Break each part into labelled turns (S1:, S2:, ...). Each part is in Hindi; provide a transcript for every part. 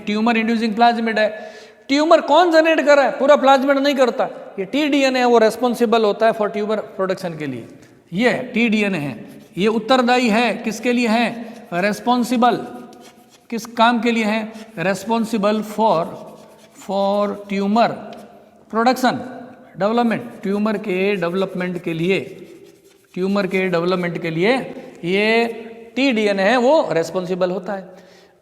S1: ट्यूमर इंड्यूसिंग प्लाज्मिड है। ट्यूमर कौन जनरेट कर रहा है? पूरा प्लाज्मिड नहीं करता, ये टीडीएनए है, वो रेस्पॉन्सिबल होता है फॉर ट्यूमर प्रोडक्शन के लिए। ये टीडीएनए है, ये उत्तरदायी है, किसके लिए है? रेस्पॉन्सिबल, किस काम के लिए है? Responsible for tumour production development, tumour के डेवलपमेंट के लिए, ट्यूमर के डेवलपमेंट के लिए ये टीडीएनए है, वो रेस्पॉन्सिबल होता है।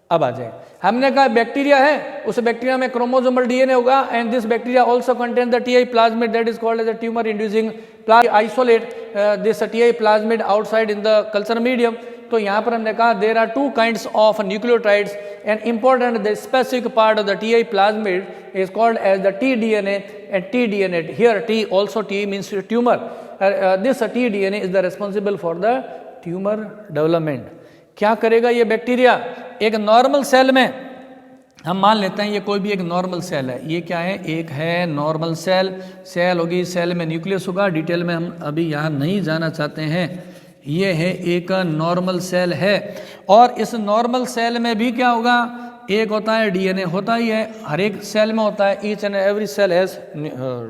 S1: अब आ जाए, हमने कहा बैक्टीरिया है, उस बैक्टीरिया में क्रोमोसोमल डीएनए होगा, and this bacteria also contain the Ti plasmid that is called as a tumour inducing plasmid. Isolate this Ti plasmid outside in the culture medium. तो यहाँ पर हमने कहा there are two kinds of nucleotides and important the specific part of the Ti plasmid is called as the tDNA and tDNA. Here T also T means tumor. This tDNA is the responsible for the tumor development. क्या करेगा ये बैक्टीरिया? एक नॉर्मल सेल में, हम मान लेते हैं ये कोई भी एक नॉर्मल सेल है, ये क्या है? एक है नॉर्मल सेल, सेल होगी, सेल में न्यूक्लियस होगा, डिटेल में हम अभी यहाँ नहीं जाना चाहते हैं। ये है एक नॉर्मल सेल है, और इस नॉर्मल सेल में भी क्या होगा? एक होता है डीएनए, होता ही है, हर एक सेल में होता है, each and every cell has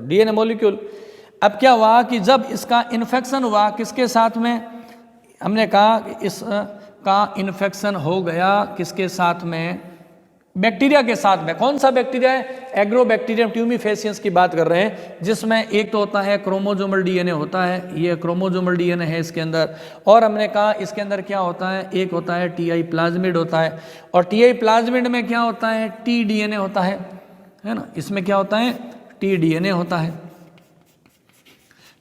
S1: DNA molecule. अब क्या हुआ कि जब इसका इन्फेक्शन हुआ, किसके साथ में? हमने कहा कि इसका इन्फेक्शन हो गया किसके साथ में? बैक्टीरिया के साथ में। कौन सा बैक्टीरिया है? एग्रोबैक्टीरियम ट्यूमीफेसियंस की बात कर रहे हैं, जिसमें एक तो होता है क्रोमोसोमल डीएनए होता है, ये क्रोमोसोमल डीएनए है इसके अंदर, और हमने कहा इसके अंदर क्या होता है? एक होता है टीआई प्लाज्मिड होता है, और टीआई प्लाज्मिड में क्या होता है? टीडीएनए होता है ना, इसमें क्या होता है? टीडीएनए होता है।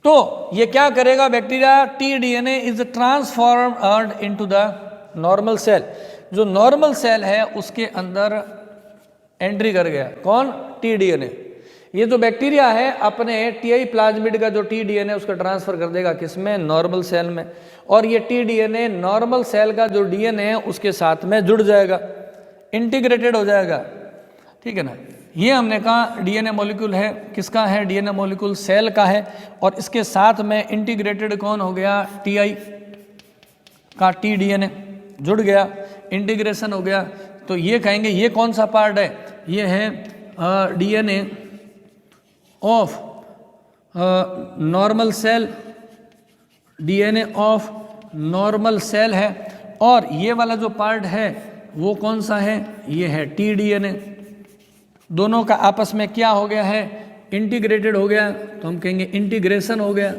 S1: तो ये क्या करेगा bacteria? T DNA is transformed into the normal cell. जो नॉर्मल सेल है उसके अंदर एंट्री कर गया, कौन? टीडीएनए। ये जो बैक्टीरिया है अपने टीआई प्लाज्मिड का जो टीडीएनए उसका ट्रांसफर कर देगा किसमें? नॉर्मल सेल में, और ये टीडीएनए नॉर्मल सेल का जो डीएनए है उसके साथ में जुड़ जाएगा, इंटीग्रेटेड हो जाएगा, ठीक है ना। ये हमने कहा डीएनए मॉलिक्यूल है, किसका है? डीएनए मॉलिक्यूल सेल का है, और इसके साथ में इंटीग्रेटेड कौन हो गया? टीआई का टीडीएनए जुड़ गया, इंटीग्रेशन हो गया। तो ये कहेंगे ये कौन सा पार्ट है? ये है DNA of normal cell, DNA of normal cell है, और ये वाला जो पार्ट है वो कौन सा है? ये है टीडीएनए। दोनों का आपस में क्या हो गया है? इंटीग्रेटेड हो गया, तो हम कहेंगे इंटीग्रेशन हो गया।